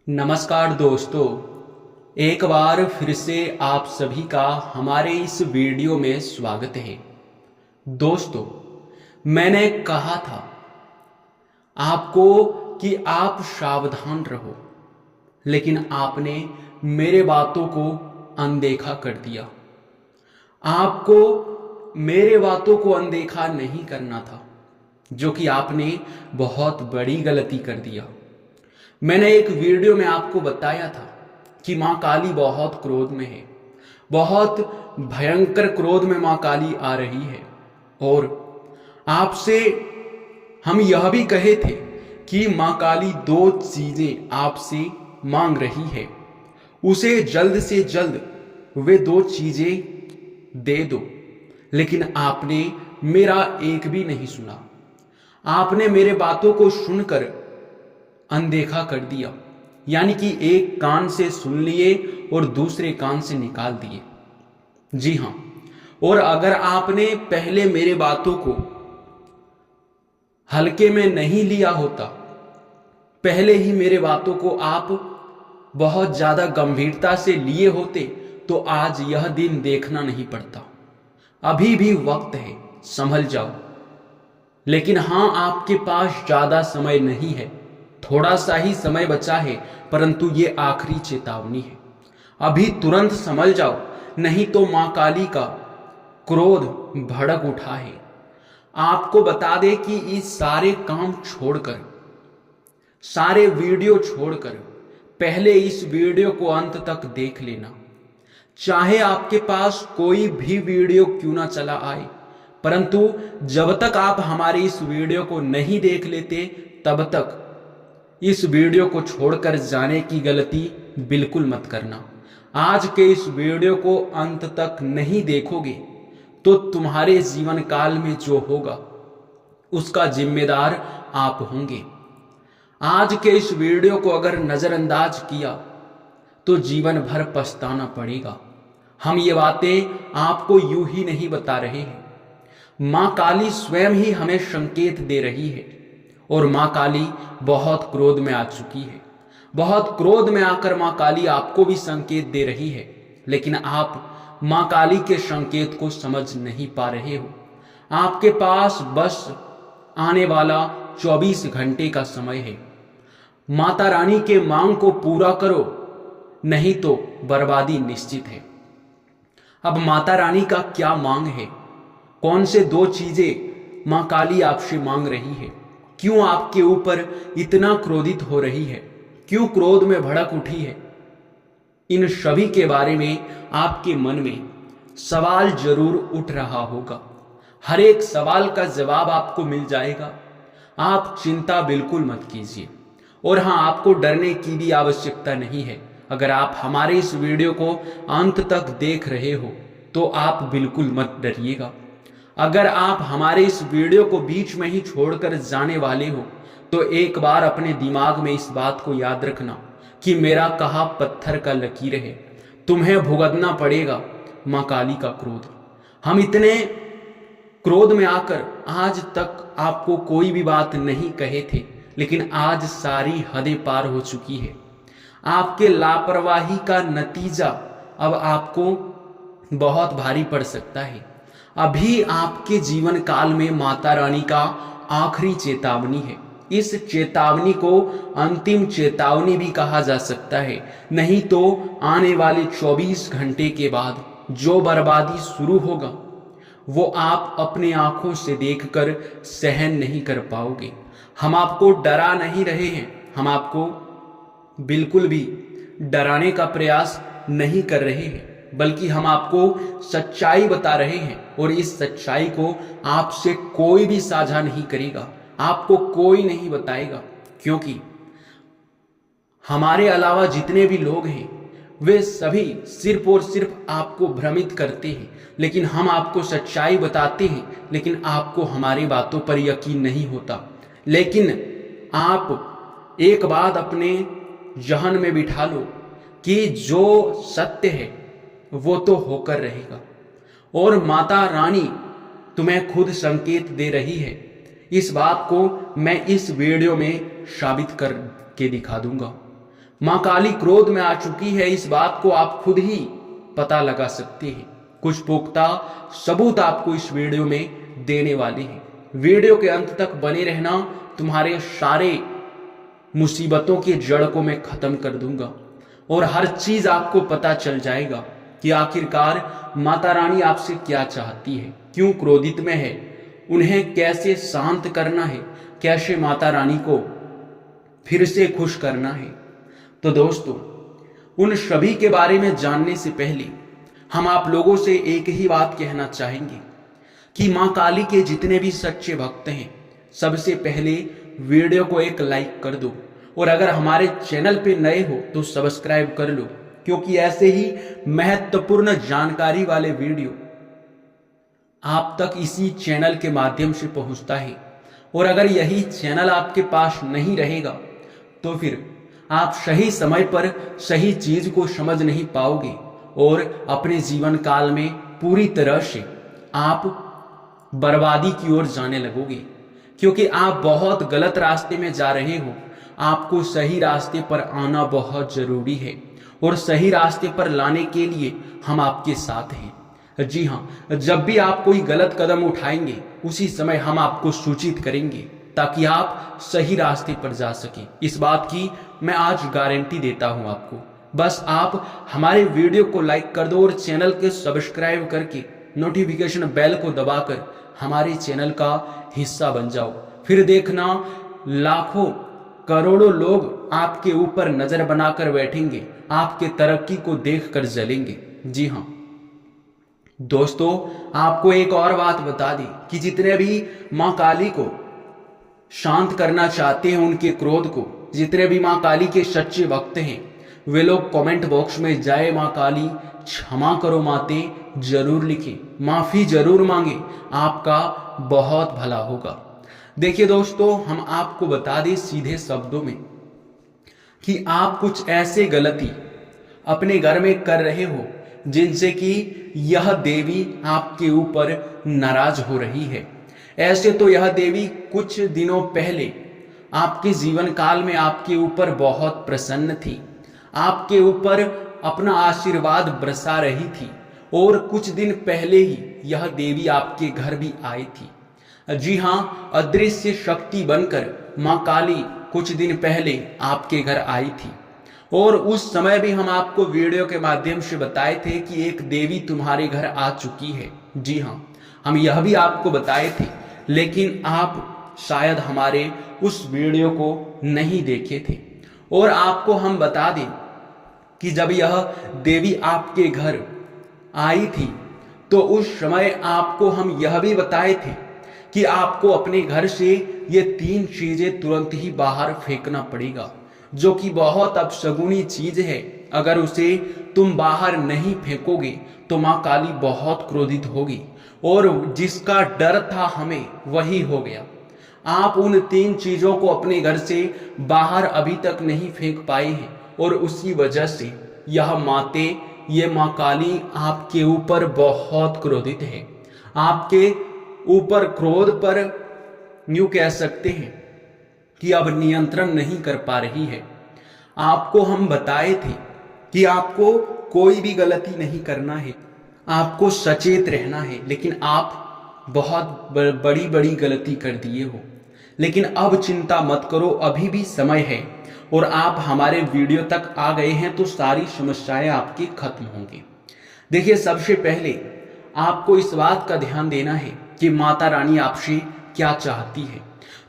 नमस्कार दोस्तों, एक बार फिर से आप सभी का हमारे इस वीडियो में स्वागत है। दोस्तों, मैंने कहा था आपको कि आप सावधान रहो, लेकिन आपने मेरे बातों को अनदेखा कर दिया। आपको मेरे बातों को अनदेखा नहीं करना था, जो कि आपने बहुत बड़ी गलती कर दिया। मैंने एक वीडियो में आपको बताया था कि मां काली बहुत क्रोध में है, बहुत भयंकर क्रोध में मां काली आ रही है। और आपसे हम यह भी कहे थे कि मां काली दो चीजें आपसे मांग रही है, उसे जल्द से जल्द वे दो चीजें दे दो। लेकिन आपने मेरा एक भी नहीं सुना। आपने मेरे बातों को सुनकर अनदेखा कर दिया, यानी कि एक कान से सुन लिए और दूसरे कान से निकाल दिए। जी हां, और अगर आपने पहले मेरे बातों को हल्के में नहीं लिया होता, पहले ही मेरे बातों को आप बहुत ज्यादा गंभीरता से लिए होते, तो आज यह दिन देखना नहीं पड़ता। अभी भी वक्त है, संभल जाओ। लेकिन हां, आपके पास ज्यादा समय नहीं है, थोड़ा सा ही समय बचा है, परंतु ये आखिरी चेतावनी है। अभी तुरंत संभल जाओ, नहीं तो मां काली का क्रोध भड़क उठा है। आपको बता दे कि इस सारे काम छोड़कर, सारे वीडियो छोड़कर पहले इस वीडियो को अंत तक देख लेना। चाहे आपके पास कोई भी वीडियो क्यों ना चला आए, परंतु जब तक आप हमारे इस वीडियो को नहीं देख लेते, तब तक इस वीडियो को छोड़कर जाने की गलती बिल्कुल मत करना। आज के इस वीडियो को अंत तक नहीं देखोगे तो तुम्हारे जीवन काल में जो होगा उसका जिम्मेदार आप होंगे। आज के इस वीडियो को अगर नजरअंदाज किया तो जीवन भर पछताना पड़ेगा। हम ये बातें आपको यूं ही नहीं बता रहे हैं, मां काली स्वयं ही हमें संकेत दे रही है। और मां काली बहुत क्रोध में आ चुकी है। बहुत क्रोध में आकर मां काली आपको भी संकेत दे रही है, लेकिन आप मां काली के संकेत को समझ नहीं पा रहे हो। आपके पास बस आने वाला 24 घंटे का समय है। माता रानी के मांग को पूरा करो, नहीं तो बर्बादी निश्चित है। अब माता रानी का क्या मांग है? कौन से दो चीजें मां काली आपसे मांग रही है? क्यों आपके ऊपर इतना क्रोधित हो रही है? क्यों क्रोध में भड़क उठी है? इन सभी के बारे में आपके मन में सवाल जरूर उठ रहा होगा। हर एक सवाल का जवाब आपको मिल जाएगा। आप चिंता बिल्कुल मत कीजिए। और हां, आपको डरने की भी आवश्यकता नहीं है। अगर आप हमारे इस वीडियो को अंत तक देख रहे हो तो आप बिल्कुल मत डरिएगा। अगर आप हमारे इस वीडियो को बीच में ही छोड़कर जाने वाले हो तो एक बार अपने दिमाग में इस बात को याद रखना कि मेरा कहा पत्थर का लकीर है। तुम्हें भुगतना पड़ेगा मां काली का क्रोध। हम इतने क्रोध में आकर आज तक आपको कोई भी बात नहीं कहे थे, लेकिन आज सारी हदें पार हो चुकी है। आपके लापरवाही का नतीजा अब आपको बहुत भारी पड़ सकता है। अभी आपके जीवन काल में माता रानी का आखिरी चेतावनी है। इस चेतावनी को अंतिम चेतावनी भी कहा जा सकता है। नहीं तो आने वाले 24 घंटे के बाद जो बर्बादी शुरू होगा वो आप अपने आंखों से देखकर सहन नहीं कर पाओगे। हम आपको डरा नहीं रहे हैं, हम आपको बिल्कुल भी डराने का प्रयास नहीं कर रहे हैं, बल्कि हम आपको सच्चाई बता रहे हैं। और इस सच्चाई को आपसे कोई भी साझा नहीं करेगा, आपको कोई नहीं बताएगा, क्योंकि हमारे अलावा जितने भी लोग हैं वे सभी सिर्फ और सिर्फ आपको भ्रमित करते हैं। लेकिन हम आपको सच्चाई बताते हैं, लेकिन आपको हमारी बातों पर यकीन नहीं होता। लेकिन आप एक बात अपने जहन में बिठा लो कि जो सत्य है वो तो होकर रहेगा। और माता रानी तुम्हें खुद संकेत दे रही है। इस बात को मैं इस वीडियो में साबित करके दिखा दूंगा। मां काली क्रोध में आ चुकी है, इस बात को आप खुद ही पता लगा सकते हैं। कुछ पुख्ता सबूत आपको इस वीडियो में देने वाले हैं। वीडियो के अंत तक बने रहना, तुम्हारे सारे मुसीबतों की जड़ को मैं खत्म कर दूंगा और हर चीज आपको पता चल जाएगा कि आखिरकार माता रानी आपसे क्या चाहती है, क्यों क्रोधित में है, उन्हें कैसे शांत करना है, कैसे माता रानी को फिर से खुश करना है। तो दोस्तों, उन सभी के बारे में जानने से पहले हम आप लोगों से एक ही बात कहना चाहेंगे कि मां काली के जितने भी सच्चे भक्त हैं, सबसे पहले वीडियो को एक लाइक कर दो और अगर हमारे चैनल पे नए हो तो सब्सक्राइब कर लो, क्योंकि ऐसे ही महत्वपूर्ण जानकारी वाले वीडियो आप तक इसी चैनल के माध्यम से पहुंचता है। और अगर यही चैनल आपके पास नहीं रहेगा तो फिर आप सही समय पर सही चीज को समझ नहीं पाओगे और अपने जीवन काल में पूरी तरह से आप बर्बादी की ओर जाने लगोगे, क्योंकि आप बहुत गलत रास्ते में जा रहे हो। आपको सही रास्ते पर आना बहुत जरूरी है और सही रास्ते पर लाने के लिए हम आपके साथ हैं। जी हाँ, जब भी आप कोई गलत कदम उठाएंगे उसी समय हम आपको सूचित करेंगे ताकि आप सही रास्ते पर जा सकें। इस बात की मैं आज गारंटी देता हूं आपको। बस आप हमारे वीडियो को लाइक कर दो और चैनल के सब्सक्राइब करके नोटिफिकेशन बेल को दबाकर हमारे चैनल का हिस्सा बन जाओ। फिर देखना, लाखों करोड़ों लोग आपके ऊपर नजर बनाकर बैठेंगे, आपके तरक्की को देखकर जलेंगे। जी हाँ दोस्तों, आपको एक और बात बता दी कि जितने भी मां काली को शांत करना चाहते हैं, उनके क्रोध को, जितने भी मां काली के सच्चे भक्त हैं, वे लोग कमेंट बॉक्स में जय मां काली, क्षमा करो माते जरूर लिखें, माफी जरूर मांगे, आपका बहुत भला होगा। देखिए दोस्तों, हम आपको बता दें सीधे शब्दों में कि आप कुछ ऐसे गलती अपने घर में कर रहे हो जिनसे कि यह देवी आपके ऊपर नाराज हो रही है। ऐसे तो यह देवी कुछ दिनों पहले आपके जीवन काल में आपके ऊपर बहुत प्रसन्न थी, आपके ऊपर अपना आशीर्वाद बरसा रही थी और कुछ दिन पहले ही यह देवी आपके घर भी आई थी। जी हाँ, अदृश्य शक्ति बनकर मां काली कुछ दिन पहले आपके घर आई थी और उस समय भी हम आपको वीडियो के माध्यम से बताए थे कि एक देवी तुम्हारे घर आ चुकी है। जी हाँ, हम यह भी आपको बताए थे, लेकिन आप शायद हमारे उस वीडियो को नहीं देखे थे। और आपको हम बता दें कि जब यह देवी आपके घर आई थी तो उस समय आपको हम यह भी बताए थे कि आपको अपने घर से ये 3 चीजें तुरंत ही बाहर फेंकना पड़ेगा, जो कि बहुत अपशगुनी चीज है। अगर उसे तुम बाहर नहीं फेंकोगे तो मां काली बहुत क्रोधित होगी और जिसका डर था हमें वही हो गया। आप उन 3 चीजों को अपने घर से बाहर अभी तक नहीं फेंक पाए हैं और उसी वजह से यह माते, ये मां काली आपके ऊपर बहुत क्रोधित है। आपके ऊपर क्रोध पर यूं कह सकते हैं कि अब नियंत्रण नहीं कर पा रही है। आपको हम बताए थे कि आपको कोई भी गलती नहीं करना है, आपको सचेत रहना है, लेकिन आप बहुत बड़ी बड़ी गलती कर दिए हो। लेकिन अब चिंता मत करो, अभी भी समय है और आप हमारे वीडियो तक आ गए हैं तो सारी समस्याएं आपकी खत्म होंगी। देखिए, सबसे पहले आपको इस बात का ध्यान देना है कि माता रानी आपसे क्या चाहती है।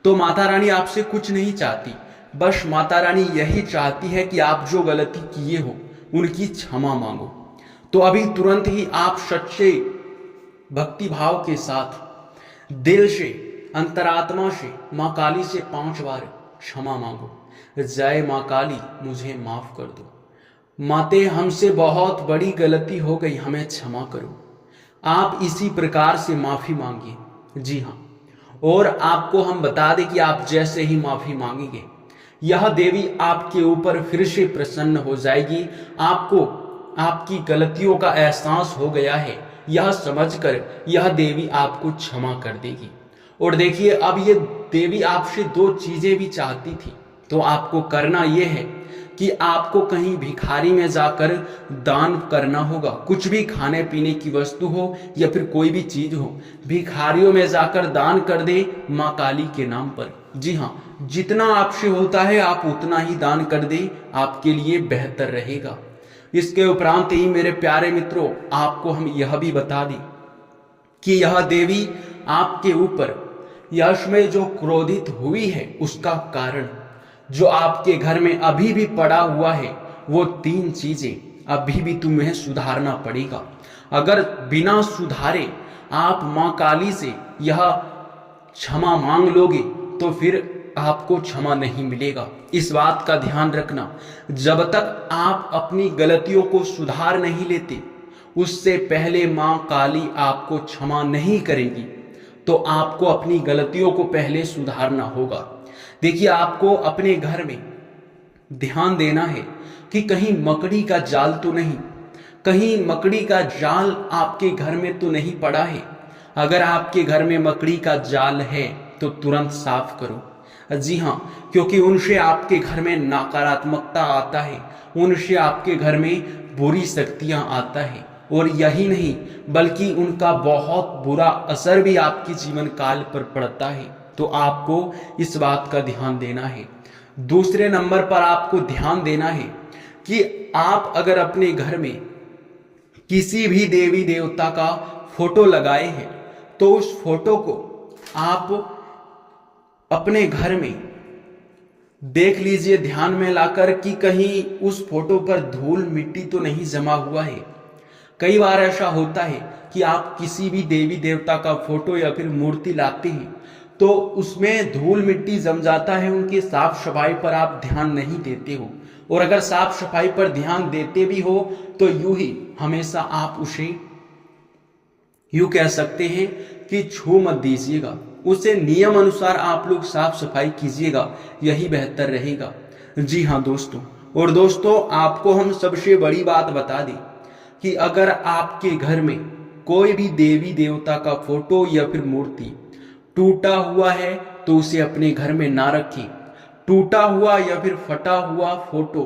तो माता रानी आपसे कुछ नहीं चाहती, बस माता रानी यही चाहती है कि आप जो गलती किए हो उनकी क्षमा मांगो। तो अभी तुरंत ही आप सच्चे भक्ति भाव के साथ दिल से, अंतरात्मा से मां काली से 5 बार क्षमा मांगो। जय मां काली, मुझे माफ कर दो। माते, हमसे बहुत बड़ी गलती हो गई, हमें क्षमा करो। आप इसी प्रकार से माफी मांगिए। जी हाँ, और आपको हम बता दें कि आप जैसे ही माफी मांगेंगे यह देवी आपके ऊपर फिर से प्रसन्न हो जाएगी। आपको आपकी गलतियों का एहसास हो गया है, यह समझकर यह देवी आपको क्षमा कर देगी। और देखिए, अब ये देवी आपसे 2 चीजें भी चाहती थी, तो आपको करना यह है कि आपको कहीं भिखारी में जाकर दान करना होगा। कुछ भी खाने पीने की वस्तु हो या फिर कोई भी चीज हो, भिखारियों में जाकर दान कर दे माँ काली के नाम पर। जी हाँ, जितना आपसे होता है आप उतना ही दान कर दे, आपके लिए बेहतर रहेगा। इसके उपरांत ही मेरे प्यारे मित्रों, आपको हम यह भी बता दें कि यह देवी आपके ऊपर यश में जो क्रोधित हुई है उसका कारण जो आपके घर में अभी भी पड़ा हुआ है, वो 3 चीजें अभी भी तुम्हें सुधारना पड़ेगा। अगर बिना सुधारे आप मां काली से यह क्षमा मांग लोगे तो फिर आपको क्षमा नहीं मिलेगा। इस बात का ध्यान रखना, जब तक आप अपनी गलतियों को सुधार नहीं लेते, उससे पहले मां काली आपको क्षमा नहीं करेगी। तो आपको अपनी गलतियों को पहले सुधारना होगा। देखिए, आपको अपने घर में ध्यान देना है कि कहीं मकड़ी का जाल तो नहीं, कहीं मकड़ी का जाल आपके घर में तो नहीं पड़ा है। अगर आपके घर में मकड़ी का जाल है तो तुरंत साफ करो। जी हाँ, क्योंकि उनसे आपके घर में नकारात्मकता आता है, उनसे आपके घर में बुरी शक्तियां आता है, और यही नहीं बल्कि उनका बहुत बुरा असर भी आपके जीवन काल पर पड़ता है। तो आपको इस बात का ध्यान देना है। दूसरे नंबर पर आपको ध्यान देना है कि आप अगर अपने घर में किसी भी देवी देवता का फोटो लगाए हैं तो उस फोटो को आप अपने घर में देख लीजिए, ध्यान में लाकर कि कहीं उस फोटो पर धूल मिट्टी तो नहीं जमा हुआ है। कई बार ऐसा होता है कि आप किसी भी देवी देवता का फोटो या फिर मूर्ति लाते हैं तो उसमें धूल मिट्टी जम जाता है, उनकी साफ सफाई पर आप ध्यान नहीं देते हो। और अगर साफ सफाई पर ध्यान देते भी हो तो यूं ही हमेशा आप उसे यूं कह सकते हैं कि छू मत दीजिएगा, उसे नियम अनुसार आप लोग साफ सफाई कीजिएगा, यही बेहतर रहेगा। जी हाँ दोस्तों, और दोस्तों आपको हम सबसे बड़ी बात बता दें कि अगर आपके घर में कोई भी देवी देवता का फोटो या फिर मूर्ति टूटा हुआ है तो उसे अपने घर में ना रखें। टूटा हुआ या फिर फटा हुआ फोटो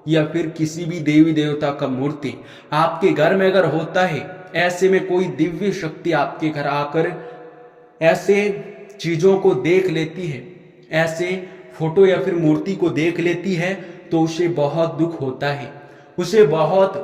या फिर किसी भी देवी देवता का मूर्ति आपके घर में अगर होता है, ऐसे में कोई दिव्य शक्ति आपके घर आकर ऐसे चीजों को देख लेती है, ऐसे फोटो या फिर मूर्ति को देख लेती है, तो उसे बहुत दुख होता है, उसे बहुत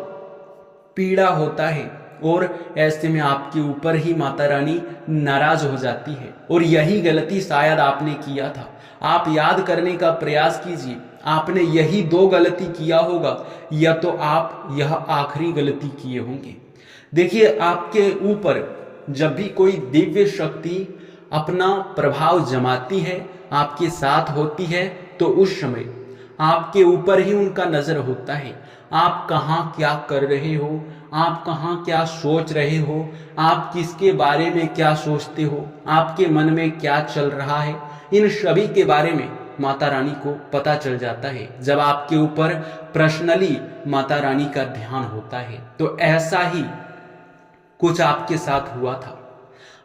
पीड़ा होता है, और ऐसे में आपके ऊपर ही माता रानी नाराज हो जाती है। और यही गलती शायद आपने किया था। आप याद करने का प्रयास कीजिए, आपने यही 2 गलती किया होगा, या तो आप यह आखिरी गलती किए होंगे। देखिए, आपके ऊपर जब भी कोई दिव्य शक्ति अपना प्रभाव जमाती है, आपके साथ होती है, तो उस समय आपके ऊपर ही उनका नजर होता है। आप कहाँ क्या कर रहे हो, आप कहाँ क्या सोच रहे हो, आप किसके बारे में क्या सोचते हो, आपके मन में क्या चल रहा है, इन सभी के बारे में माता रानी को पता चल जाता है जब आपके ऊपर पर्सनली माता रानी का ध्यान होता है। तो ऐसा ही कुछ आपके साथ हुआ था,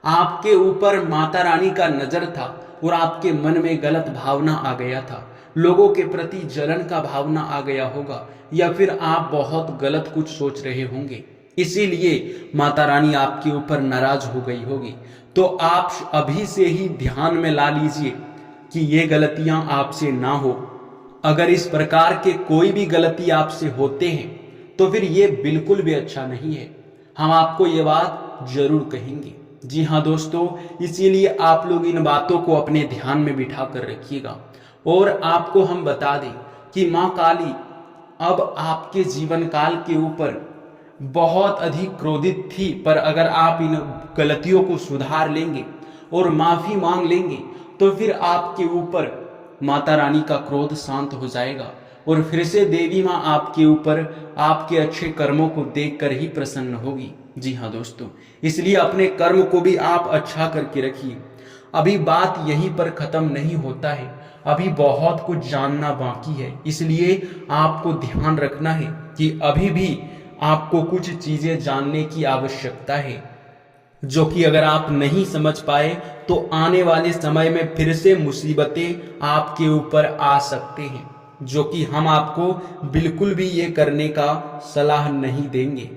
आपके ऊपर माता रानी का नजर था और आपके मन में गलत भावना आ गया था, लोगों के प्रति जलन का भावना आ गया होगा, या फिर आप बहुत गलत कुछ सोच रहे होंगे, इसीलिए माता रानी आपके ऊपर नाराज हो गई होगी। तो आप अभी से ही ध्यान में ला लीजिए कि ये गलतियां आपसे ना हो। अगर इस प्रकार के कोई भी गलती आपसे होते हैं तो फिर ये बिल्कुल भी अच्छा नहीं है, हम आपको ये बात जरूर कहेंगे। जी हाँ दोस्तों, इसीलिए आप लोग इन बातों को अपने ध्यान में बिठा कर रखिएगा। और आपको हम बता दें कि माँ काली अब आपके जीवन काल के ऊपर बहुत अधिक क्रोधित थी, पर अगर आप इन गलतियों को सुधार लेंगे और माफी मांग लेंगे तो फिर आपके ऊपर माता रानी का क्रोध शांत हो जाएगा और फिर से देवी माँ आपके ऊपर आपके अच्छे कर्मों को देखकर ही प्रसन्न होगी। जी हाँ दोस्तों, इसलिए अपने कर्म को भी आप अच्छा करके रखिए। अभी बात यहीं पर खत्म नहीं होता है, अभी बहुत कुछ जानना बाकी है, इसलिए आपको ध्यान रखना है कि अभी भी आपको कुछ चीजें जानने की आवश्यकता है, जो कि अगर आप नहीं समझ पाए तो आने वाले समय में फिर से मुसीबतें आपके ऊपर आ सकते हैं। जो कि हम आपको बिल्कुल भी ये करने का सलाह नहीं देंगे।